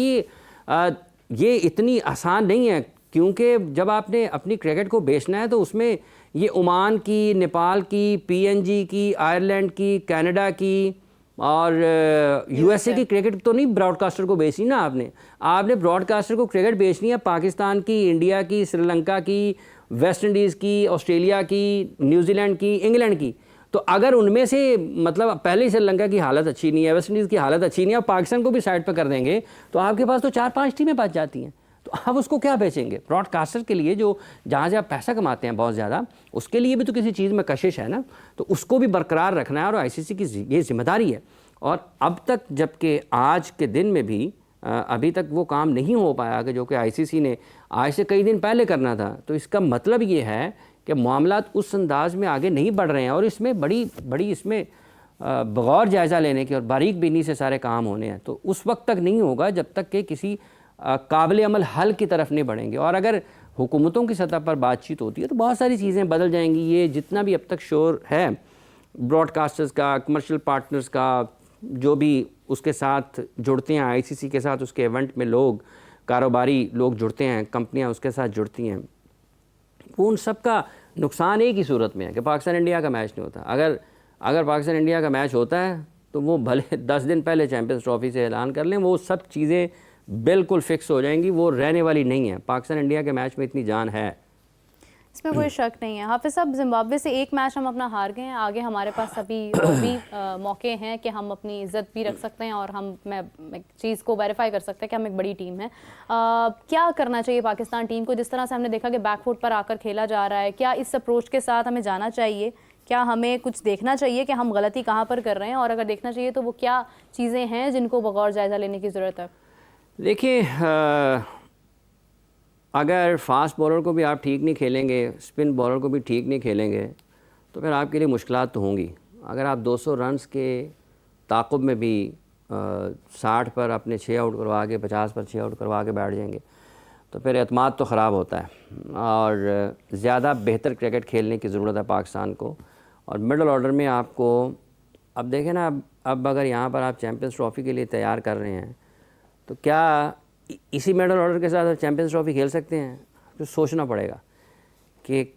ये इतनी आसान नहीं है, क्योंकि जब आपने अपनी क्रिकेट को बेचना है तो उसमें ये ओमान की, नेपाल की, पीएनजी की, आयरलैंड की, कनाडा की और यूएसए की क्रिकेट तो नहीं ब्रॉडकास्टर को बेचनी ना आपने ब्रॉडकास्टर को क्रिकेट बेचनी है पाकिस्तान की, इंडिया की, श्रीलंका की, वेस्ट इंडीज़ की, ऑस्ट्रेलिया की, न्यूजीलैंड की, इंग्लैंड की। तो अगर उनमें से मतलब पहले ही श्रीलंका की हालत अच्छी नहीं है, वेस्ट इंडीज़ की हालत अच्छी नहीं है, और पाकिस्तान को भी साइड पर कर देंगे, तो आपके पास तो 4-5 टीमें बच जाती हैं। तो आप उसको क्या बेचेंगे? ब्रॉडकास्टर के लिए जो जहाँ से आप पैसा कमाते हैं बहुत ज़्यादा, उसके लिए भी तो किसी चीज़ में कशिश है ना, तो उसको भी बरकरार रखना है और आईसीसी की ये जिम्मेदारी है। और अब तक, जबकि आज के दिन में भी अभी तक वो काम नहीं हो पाया कि जो कि आईसीसी ने आज से कई दिन पहले करना था, तो इसका मतलब ये है कि मामलात उस अंदाज में आगे नहीं बढ़ रहे हैं और इसमें बड़ी इसमें बगौर जायज़ा लेने की और बारीक बीनी से सारे काम होने हैं। तो उस वक्त तक नहीं होगा जब तक कि किसी काबिल अमल हल की तरफ नहीं बढ़ेंगे। और अगर हुकूमतों की सतह पर बातचीत होती है तो बहुत सारी चीज़ें बदल जाएंगी। ये जितना भी अब तक शोर है ब्रॉडकास्टर्स का, कमर्शियल पार्टनर्स का, जो भी उसके साथ जुड़ते हैं आईसीसी के साथ, उसके इवेंट में लोग, कारोबारी लोग जुड़ते हैं, कंपनियां उसके साथ जुड़ती हैं, वो उन सब का नुकसान एक ही सूरत में है कि पाकिस्तान इंडिया का मैच नहीं होता। अगर पाकिस्तान इंडिया का मैच होता है तो वो भले 10 दिन पहले चैंपियंस ट्रॉफी से ऐलान कर लें, वो सब चीज़ें बिल्कुल फिक्स हो जाएंगी, वो रहने वाली नहीं है। पाकिस्तान इंडिया के मैच में इतनी जान है, इसमें कोई शक नहीं है। हाफिज़ साहब, जिम्बाब्वे से एक मैच हम अपना हार गए हैं, आगे हमारे पास अभी और भी मौके हैं कि हम अपनी इज्जत भी रख सकते हैं और हम मैं चीज़ को वेरीफाई कर सकते हैं कि हम एक बड़ी टीम है। क्या करना चाहिए पाकिस्तान टीम को? जिस तरह से हमने देखा कि बैकफुट पर आकर खेला जा रहा है, क्या इस अप्रोच के साथ हमें जाना चाहिए? क्या हमें कुछ देखना चाहिए कि हम गलती कहाँ पर कर रहे हैं, और अगर देखना चाहिए तो वो क्या चीज़ें हैं जिनको बगौर जायज़ा लेने की ज़रूरत है? देखिए, अगर फास्ट बॉलर को भी आप ठीक नहीं खेलेंगे, स्पिन बॉलर को भी ठीक नहीं खेलेंगे, तो फिर आपके लिए मुश्किलात तो होंगी। अगर आप 200 रन्स के ताक़ुब में भी 60 पर अपने 6 आउट करवा के, 50 पर 6 आउट करवा के बैठ जाएंगे, तो फिर एतमाद तो ख़राब होता है। और ज़्यादा बेहतर क्रिकेट खेलने की ज़रूरत है पाकिस्तान को। और मिडल ऑर्डर में आपको, अब देखें ना, अब अगर यहाँ पर आप चैम्पियंस ट्रॉफ़ी के लिए तैयार कर रहे हैं, तो क्या इसी मेडल ऑर्डर के साथ चैंपियंस ट्रॉफी खेल सकते हैं? तो सोचना पड़ेगा कि,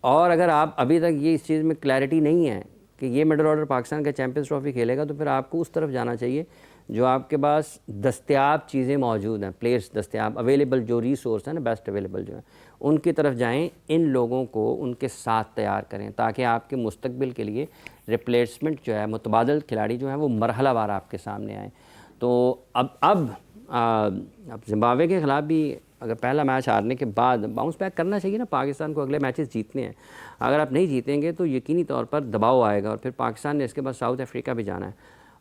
और अगर आप अभी तक ये इस चीज़ में क्लैरिटी नहीं है कि ये मेडल ऑर्डर पाकिस्तान का चैंपियंस ट्रॉफी खेलेगा, तो फिर आपको उस तरफ जाना चाहिए जो आपके पास दस्तयाब चीज़ें मौजूद हैं, प्लेयर्स दस्तयाब, अवेलेबल जो रिसोर्स हैं ना, बेस्ट अवेलेबल जो है, उनकी तरफ जाएँ। इन लोगों को उनके साथ तैयार करें ताकि आपके मुस्तकबिल के लिए रिप्लेसमेंट जो है, मुतबादल खिलाड़ी जो हैं, वो मरहलावार आपके सामने आएँ। तो अब जिम्बाब्वे के ख़िलाफ़ भी अगर पहला मैच हारने के बाद बाउंस बैक करना चाहिए ना पाकिस्तान को, अगले मैचेस जीतने हैं। अगर आप नहीं जीतेंगे तो यकीनी तौर पर दबाव आएगा और फिर पाकिस्तान ने इसके बाद साउथ अफ्रीका भी जाना है।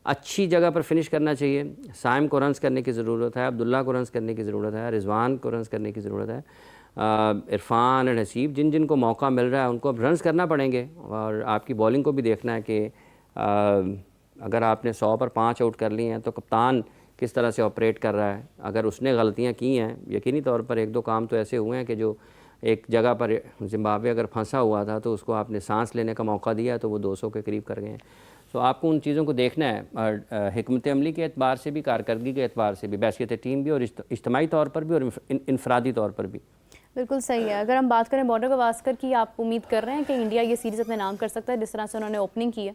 अच्छी जगह पर फिनिश करना चाहिए। साइम को रन्स करने की ज़रूरत है, अब्दुल्ला को रन्स करने की ज़रूरत है, रिजवान को रन्स करने की ज़रूरत है, इरफान और हसीब, जिन को मौका मिल रहा है उनको अब रन्स करना पड़ेंगे। और आपकी बॉलिंग को भी देखना है कि अगर आपने 100 पर 5 आउट कर लिए हैं तो कप्तान किस तरह से ऑपरेट कर रहा है। अगर उसने गलतियां की हैं, यकीनी तौर पर 1-2 काम तो ऐसे हुए हैं कि जो एक जगह पर जिम्बाब्वे अगर फंसा हुआ था तो उसको आपने सांस लेने का मौका दिया तो वो 200 के करीब कर गए हैं। तो आपको उन चीज़ों को देखना है और हिकमत अमली के एतबार से भी, कारकर्दगी के एतबार से भी, बैसियत टीम भी और इज्तिमाई तौर पर भी और इनफरादी तौर पर भी। बिल्कुल सही है। अगर हम बात करें बॉर्डर गवास्कर की, आप उम्मीद कर रहे हैं कि इंडिया ये सीरीज़ अपने नाम कर सकता है जिस तरह से उन्होंने ओपनिंग की है?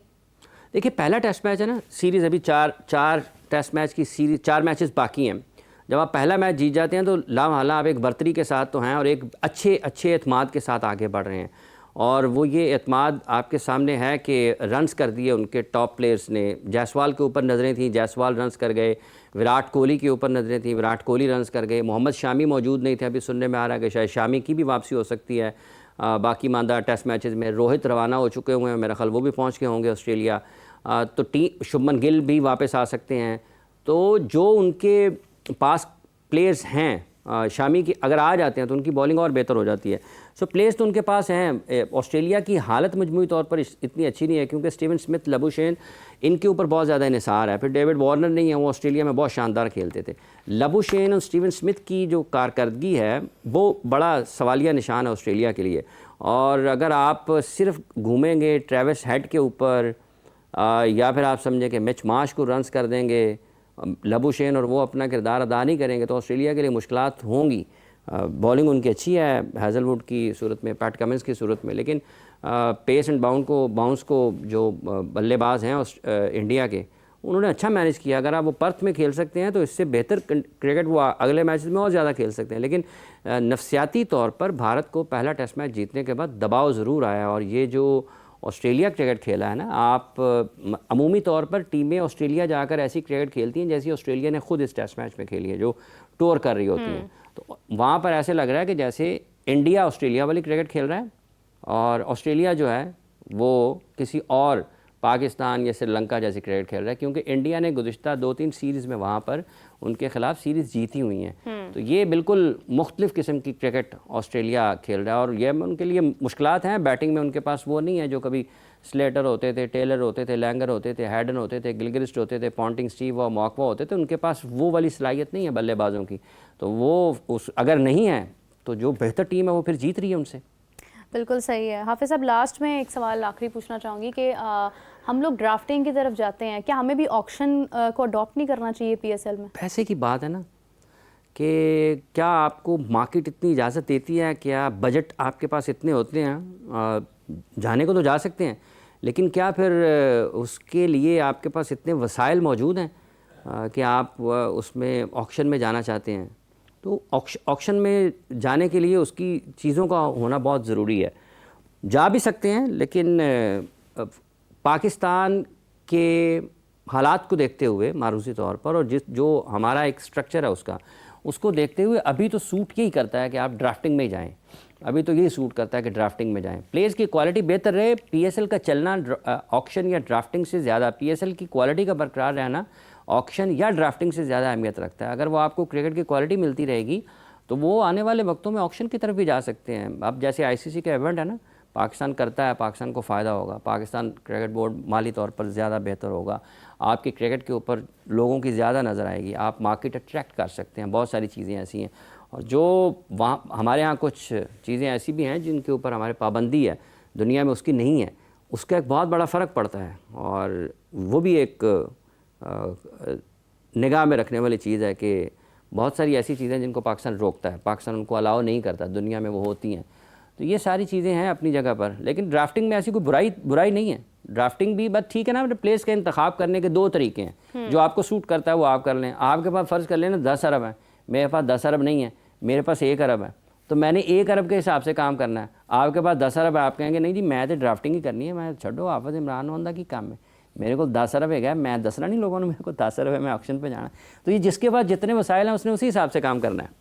देखिए पहला टेस्ट मैच है ना, सीरीज़ अभी चार टेस्ट मैच की सीरीज, 4 मैचेस बाकी हैं। जब आप पहला मैच जीत जाते हैं तो लामहला आप एक बर्तरी के साथ तो हैं और एक अच्छे एतमाद के साथ आगे बढ़ रहे हैं। और वो ये एतमाद आपके सामने है कि रन्स कर दिए उनके टॉप प्लेयर्स ने। जायसवाल के ऊपर नज़रें थीं, जायसवाल रन्स कर गए। विराट कोहली के ऊपर नज़रें थीं, विराट कोहली रन्स कर गए। मोहम्मद शामी मौजूद नहीं थे, अभी सुनने में आ रहा है कि शायद शामी की भी वापसी हो सकती है बाकी मानदा टेस्ट मैचेस में। रोहित रवाना हो चुके हुए हैं, मेरा ख्याल वो भी पहुँच गए होंगे ऑस्ट्रेलिया। तो शुभमन गिल भी वापस आ सकते हैं। तो जो उनके पास प्लेयर्स हैं, शामी की अगर आ जाते हैं तो उनकी बॉलिंग और बेहतर हो जाती है। सो प्लेयर्स तो उनके पास हैं। ऑस्ट्रेलिया की हालत मजमूई तौर पर इतनी अच्छी नहीं है क्योंकि स्टीवन स्मिथ, लबुशेन इनके ऊपर बहुत ज़्यादा इन्हिसार है। फिर डेविड वार्नर नहीं है, वो ऑस्ट्रेलिया में बहुत शानदार खेलते थे। लबुशेन और स्टीवन स्मिथ की जो कारकर्दगी है वो बड़ा सवालिया निशान है ऑस्ट्रेलिया के लिए। और अगर आप सिर्फ घूमेंगे ट्रेविस हेड के ऊपर या फिर आप समझें कि मिच मार्श को रन्स कर देंगे, लबुशेन, और वो अपना किरदार अदा नहीं करेंगे तो ऑस्ट्रेलिया के लिए मुश्किलात होंगी। बॉलिंग उनकी अच्छी है हैज़लवुड की सूरत में, पैट कमिंस की सूरत में, लेकिन पेस एंड बाउंस को जो बल्लेबाज हैं इंडिया के, उन्होंने अच्छा मैनेज किया। अगर आप वो पर्थ में खेल सकते हैं तो इससे बेहतर क्रिकेट वो अगले मैच में और ज़्यादा खेल सकते हैं। लेकिन नफसियाती तौर पर भारत को पहला टेस्ट मैच जीतने के बाद दबाव ज़रूर आया। और ये जो ऑस्ट्रेलिया क्रिकेट खेला है ना, आप अमूमी तौर पर टीमें ऑस्ट्रेलिया जाकर ऐसी क्रिकेट खेलती हैं जैसी ऑस्ट्रेलिया ने खुद इस टेस्ट मैच में खेली है, जो टूर कर रही होती हैं। तो वहाँ पर ऐसे लग रहा है कि जैसे इंडिया ऑस्ट्रेलिया वाली क्रिकेट खेल रहा है और ऑस्ट्रेलिया जो है वो किसी और पाकिस्तान या श्रीलंका जैसी क्रिकेट खेल रहा है, क्योंकि इंडिया ने गुज़िश्ता 2-3 सीरीज़ में वहाँ पर उनके ख़िलाफ़ सीरीज़ जीती हुई हैं। तो ये बिल्कुल मुख्तलिफ़ किस्म की क्रिकेट ऑस्ट्रेलिया खेल रहा है और ये उनके लिए मुश्किलात हैं। बैटिंग में उनके पास वो नहीं है जो कभी स्लेटर होते थे, टेलर होते थे, लैंगर होते थे, हैडन होते थे, गिलक्रिस्ट होते थे, पॉन्टिंग, स्टीव और मॉकवा होते थे। उनके पास वो वाली सलाहियत नहीं है बल्लेबाजों की। तो वो अगर नहीं है तो जो बेहतर टीम है वो फिर जीत रही है उनसे। बिल्कुल सही है। हाफिज़ साहब, लास्ट में एक सवाल आखिरी पूछना चाहूँगी कि हम लोग ड्राफ्टिंग की तरफ जाते हैं, क्या हमें भी ऑक्शन को अडॉप्ट नहीं करना चाहिए पीएसएल में? पैसे की बात है ना कि क्या आपको मार्केट इतनी इजाज़त देती है, क्या बजट आपके पास इतने होते हैं, जाने को तो जा सकते हैं, लेकिन क्या फिर उसके लिए आपके पास इतने वसाइल मौजूद हैं कि आप उसमें ऑक्शन में जाना चाहते हैं? तो ऑक्शन में जाने के लिए उसकी चीज़ों का होना बहुत ज़रूरी है। जा भी सकते हैं, लेकिन पाकिस्तान के हालात को देखते हुए मारूसी तौर पर और जो हमारा एक स्ट्रक्चर है उसको देखते हुए अभी तो सूट यही करता है कि आप ड्राफ्टिंग में जाएं। अभी तो यही सूट करता है कि ड्राफ्टिंग में जाएं। प्लेयर्स की क्वालिटी बेहतर रहे, पीएसएल का चलना ऑक्शन या ड्राफ्टिंग से ज़्यादा, पीएसएल की क्वालिटी का बरकरार रहना ऑक्शन या ड्राफ्टिंग से ज़्यादा अहमियत रखता है। अगर वो आपको क्रिकेट की क्वालिटी मिलती रहेगी तो वो आने वाले वक्तों में ऑक्शन की तरफ भी जा सकते हैं। अब जैसे आईसीसी का इवेंट है ना, पाकिस्तान करता है, पाकिस्तान को फ़ायदा होगा, पाकिस्तान क्रिकेट बोर्ड माली तौर पर ज़्यादा बेहतर होगा, आपकी क्रिकेट के ऊपर लोगों की ज़्यादा नज़र आएगी, आप मार्केट अट्रैक्ट कर सकते हैं। बहुत सारी चीज़ें ऐसी हैं और जो वहाँ हमारे यहाँ कुछ चीज़ें ऐसी भी हैं जिनके ऊपर हमारे पाबंदी है, दुनिया में उसकी नहीं है, उसका एक बहुत बड़ा फ़र्क पड़ता है। और वो भी एक निगाह में रखने वाली चीज़ है कि बहुत सारी ऐसी चीज़ें जिनको पाकिस्तान रोकता है, पाकिस्तान उनको अलाउ नहीं करता, दुनिया में वो होती हैं। तो ये सारी चीज़ें हैं अपनी जगह पर, लेकिन ड्राफ्टिंग में ऐसी कोई बुराई नहीं है। ड्राफ्टिंग भी बस ठीक है ना, प्लेस का इंतखाब करने के 2 तरीके हैं। जो आपको सूट करता है वो आप कर लें। आपके पास फ़र्ज़ कर लेना 10 अरब है, मेरे पास 10 अरब नहीं है, मेरे पास 1 अरब है, तो मैंने 1 अरब के हिसाब से काम करना है। आपके पास 10 अरब है, आप कहेंगे नहीं जी मैं तो ड्राफ्टिंग ही करनी है, मैं छोड़ो हाफिज़ इमरान होंदा की काम है, मेरे को 10 अरब है, मैं दसना नहीं लोगों ने, मेरे को 10 अरब है, मैं ऑक्शन पे जाना। तो ये जिसके पास जितने वसाइल हैं उसने उसी हिसाब से काम करना है।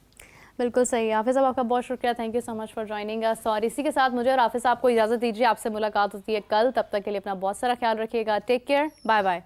बिल्कुल सही है। हाफिज़ साहब, आपका बहुत शुक्रिया, thank you so much for joining us. और इसी के साथ मुझे और हाफिज़ साहब को इजाज़त दीजिए, आपसे मुलाकात होती है कल। तब तक के लिए अपना बहुत सारा ख्याल रखिएगा। Take care, bye bye.